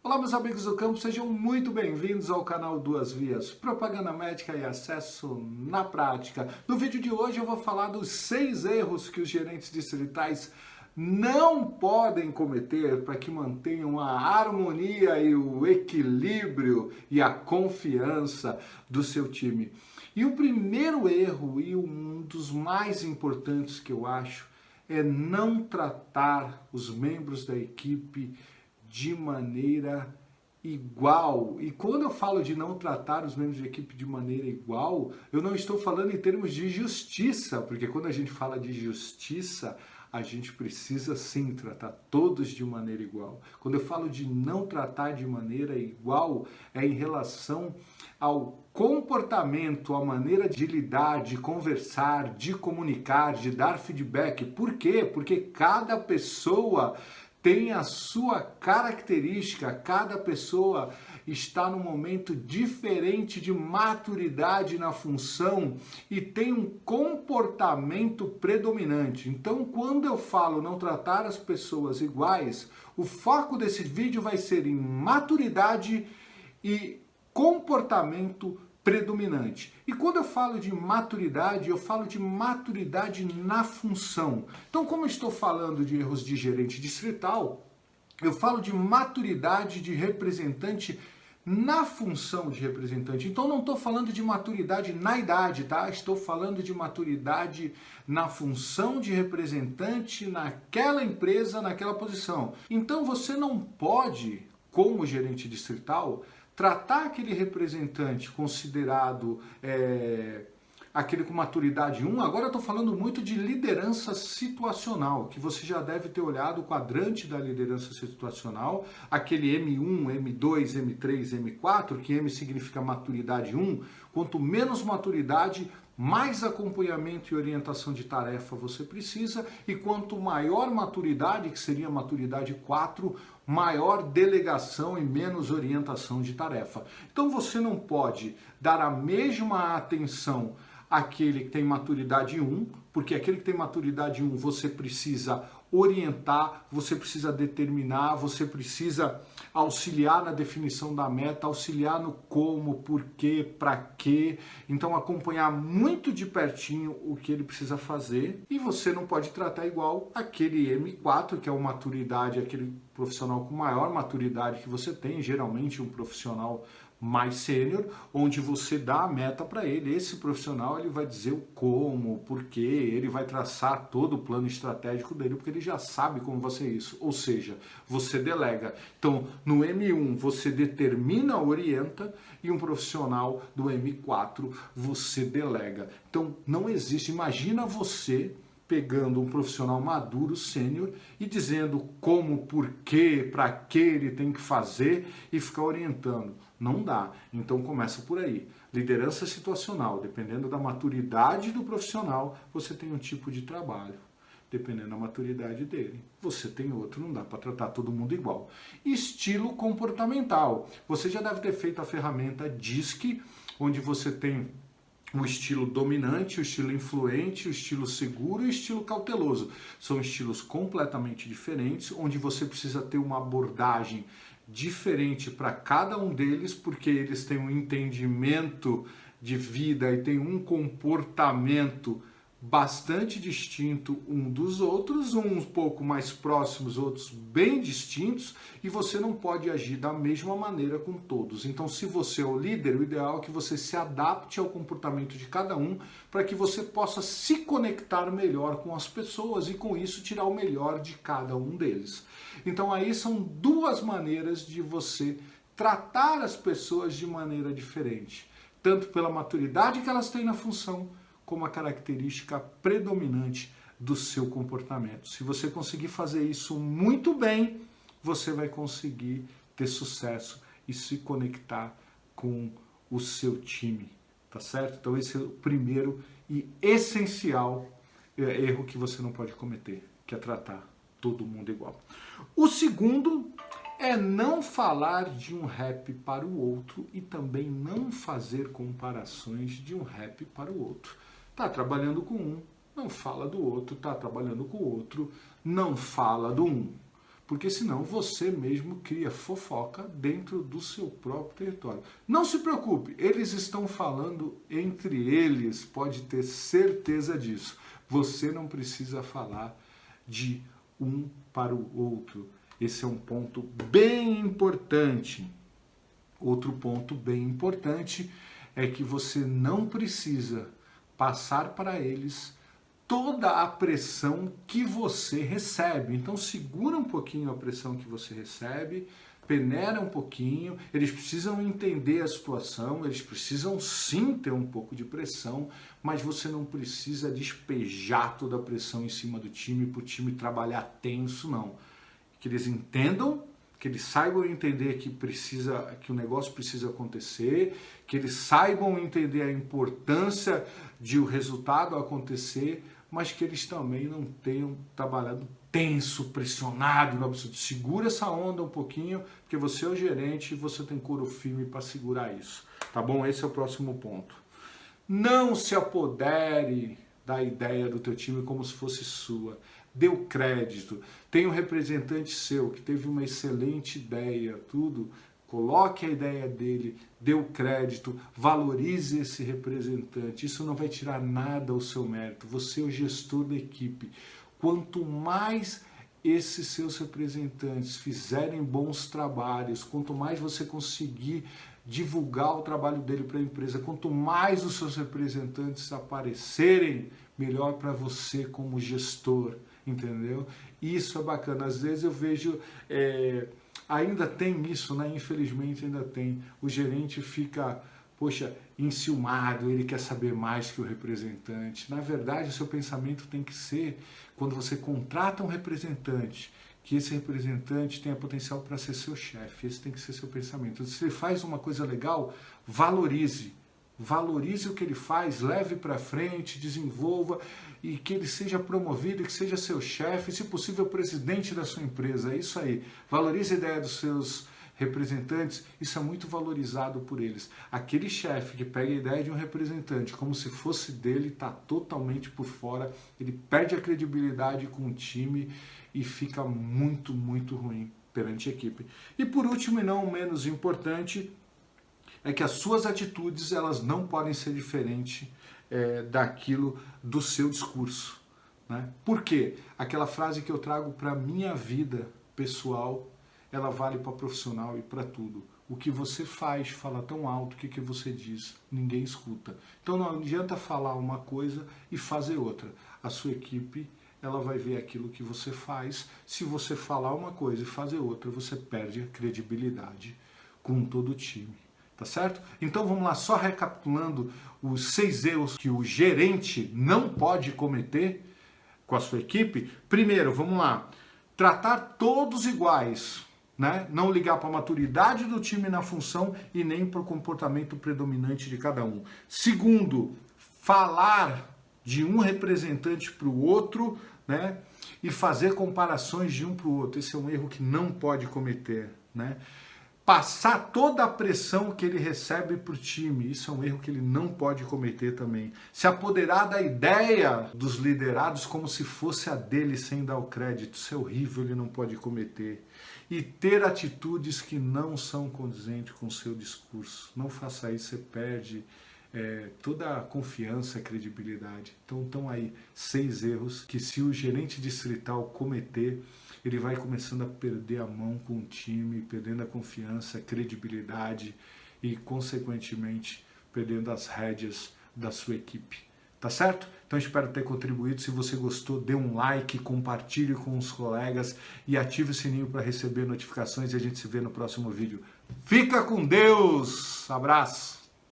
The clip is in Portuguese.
Olá, meus amigos do campo, sejam muito bem-vindos ao canal Duas Vias, propaganda médica e acesso na prática. No vídeo de hoje eu vou falar dos 6 erros que os gerentes distritais não podem cometer para que mantenham a harmonia e o equilíbrio e a confiança do seu time. E o primeiro erro, e um dos mais importantes que eu acho, é não tratar os membros da equipe de maneira igual. E quando eu falo de não tratar os membros de equipe de maneira igual, eu não estou falando em termos de justiça, porque quando a gente fala de justiça, a gente precisa sim tratar todos de maneira igual. Quando eu falo de não tratar de maneira igual, é em relação ao comportamento, a maneira de lidar, de conversar, de comunicar, de dar feedback. Por quê? Porque cada pessoa tem a sua característica, cada pessoa está num momento diferente de maturidade na função e tem um comportamento predominante. Então, quando eu falo não tratar as pessoas iguais, o foco desse vídeo vai ser em maturidade e comportamento predominante. E quando eu falo de maturidade, eu falo de maturidade na função. Então, como eu estou falando de erros de gerente distrital, eu falo de maturidade de representante na função de representante. Então, não estou falando de maturidade na idade, tá? Estou falando de maturidade na função de representante naquela empresa, naquela posição. Então, você não pode, como gerente distrital, tratar aquele representante considerado aquele com maturidade 1, agora eu estou falando muito de liderança situacional, que você já deve ter olhado o quadrante da liderança situacional, aquele M1, M2, M3, M4, que M significa maturidade 1, quanto menos maturidade, mais acompanhamento e orientação de tarefa você precisa, e quanto maior maturidade, que seria maturidade 4, maior delegação e menos orientação de tarefa. Então você não pode dar a mesma atenção àquele que tem maturidade 1, porque aquele que tem maturidade 1 você precisa orientar, você precisa determinar, você precisa auxiliar na definição da meta, auxiliar no como, porquê, para quê. Então acompanhar muito de pertinho o que ele precisa fazer, e você não pode tratar igual aquele M4, que é uma maturidade, aquele profissional com maior maturidade que você tem, geralmente um profissional mais sênior, onde você dá a meta para ele. Esse profissional ele vai dizer o como, o porquê, ele vai traçar todo o plano estratégico dele, porque ele já sabe como vai ser isso. Ou seja, você delega. Então, no M1 você determina, orienta, e um profissional do M4 você delega. Então, não existe. Imagina você pegando um profissional maduro, sênior, e dizendo como, por quê, para que ele tem que fazer e ficar orientando. Não dá. Então começa por aí. Liderança situacional, dependendo da maturidade do profissional, você tem um tipo de trabalho. Dependendo da maturidade dele, você tem outro, não dá para tratar todo mundo igual. Estilo comportamental. Você já deve ter feito a ferramenta DISC, onde você tem o estilo dominante, o estilo influente, o estilo seguro e o estilo cauteloso. São estilos completamente diferentes, onde você precisa ter uma abordagem diferente para cada um deles, porque eles têm um entendimento de vida e têm um comportamento bastante distinto um dos outros, uns um pouco mais próximos, outros bem distintos, e você não pode agir da mesma maneira com todos. Então, se você é o líder, o ideal é que você se adapte ao comportamento de cada um, para que você possa se conectar melhor com as pessoas e com isso tirar o melhor de cada um deles. Então, aí são 2 maneiras de você tratar as pessoas de maneira diferente, tanto pela maturidade que elas têm na função, como a característica predominante do seu comportamento. Se você conseguir fazer isso muito bem, você vai conseguir ter sucesso e se conectar com o seu time, tá certo? Então esse é o primeiro e essencial erro que você não pode cometer, que é tratar todo mundo igual. O segundo é não falar de um rap para o outro e também não fazer comparações de um rap para o outro. Tá trabalhando com um, não fala do outro, tá trabalhando com o outro, não fala do um. porque senão você mesmo cria fofoca dentro do seu próprio território. Não se preocupe, eles estão falando entre eles, pode ter certeza disso. Você não precisa falar de um para o outro. Esse é um ponto bem importante. Outro ponto bem importante é que você não precisa passar para eles toda a pressão que você recebe. Então segura um pouquinho a pressão que você recebe, peneira um pouquinho, eles precisam entender a situação, eles precisam sim ter um pouco de pressão, mas você não precisa despejar toda a pressão em cima do time para o time trabalhar tenso, não. Que eles entendam, que eles saibam entender que o negócio precisa acontecer, que eles saibam entender a importância de o resultado acontecer, mas que eles também não tenham trabalhado tenso, pressionado, no absurdo. Segura essa onda um pouquinho, porque você é o gerente e você tem couro firme para segurar isso. Tá bom? Esse é o próximo ponto. Não se apodere da ideia do teu time como se fosse sua. Dê o crédito. Tem um representante seu que teve uma excelente ideia, tudo. Coloque a ideia dele, dê o crédito, valorize esse representante. Isso não vai tirar nada ao seu mérito. Você é o gestor da equipe. Quanto mais esses seus representantes fizerem bons trabalhos, quanto mais você conseguir divulgar o trabalho dele para a empresa, quanto mais os seus representantes aparecerem, melhor para você como gestor, entendeu? Isso é bacana. Às vezes eu vejo... ainda tem isso, né? Infelizmente ainda tem. O gerente fica, poxa, enciumado, ele quer saber mais que o representante. Na verdade, o seu pensamento tem que ser, quando você contrata um representante, que esse representante tenha potencial para ser seu chefe. Esse tem que ser seu pensamento. Se ele faz uma coisa legal, valorize. Valorize o que ele faz, leve para frente, desenvolva e que ele seja promovido, que seja seu chefe, se possível presidente da sua empresa. É isso aí. Valorize a ideia dos seus representantes, isso é muito valorizado por eles. Aquele chefe que pega a ideia de um representante como se fosse dele, está totalmente por fora, ele perde a credibilidade com o time e fica muito, muito ruim perante a equipe. E por último e não menos importante, é que as suas atitudes elas não podem ser diferentes daquilo do seu discurso. Né? Por quê? Aquela frase que eu trago para a minha vida pessoal, ela vale para profissional e para tudo. O que você faz, fala tão alto, o que você diz, ninguém escuta. Então não adianta falar uma coisa e fazer outra. A sua equipe ela vai ver aquilo que você faz. Se você falar uma coisa e fazer outra, você perde a credibilidade com todo o time. Tá certo? Então vamos lá, só recapitulando os 6 erros que o gerente não pode cometer com a sua equipe. Primeiro, vamos lá, tratar todos iguais, né? Não ligar para a maturidade do time na função e nem para o comportamento predominante de cada um. Segundo, falar de um representante para o outro, né? E fazer comparações de um para o outro. Esse é um erro que não pode cometer, né? Passar toda a pressão que ele recebe para o time, isso é um erro que ele não pode cometer também. Se apoderar da ideia dos liderados como se fosse a dele sem dar o crédito, isso é horrível, ele não pode cometer. E ter atitudes que não são condizentes com o seu discurso. Não faça isso, você perde toda a confiança, a credibilidade. Então estão aí 6 erros que se o gerente distrital cometer, ele vai começando a perder a mão com o time, perdendo a confiança, a credibilidade e, consequentemente, perdendo as rédeas da sua equipe. Tá certo? Então espero ter contribuído. Se você gostou, dê um like, compartilhe com os colegas e ative o sininho para receber notificações e a gente se vê no próximo vídeo. Fica com Deus! Abraço!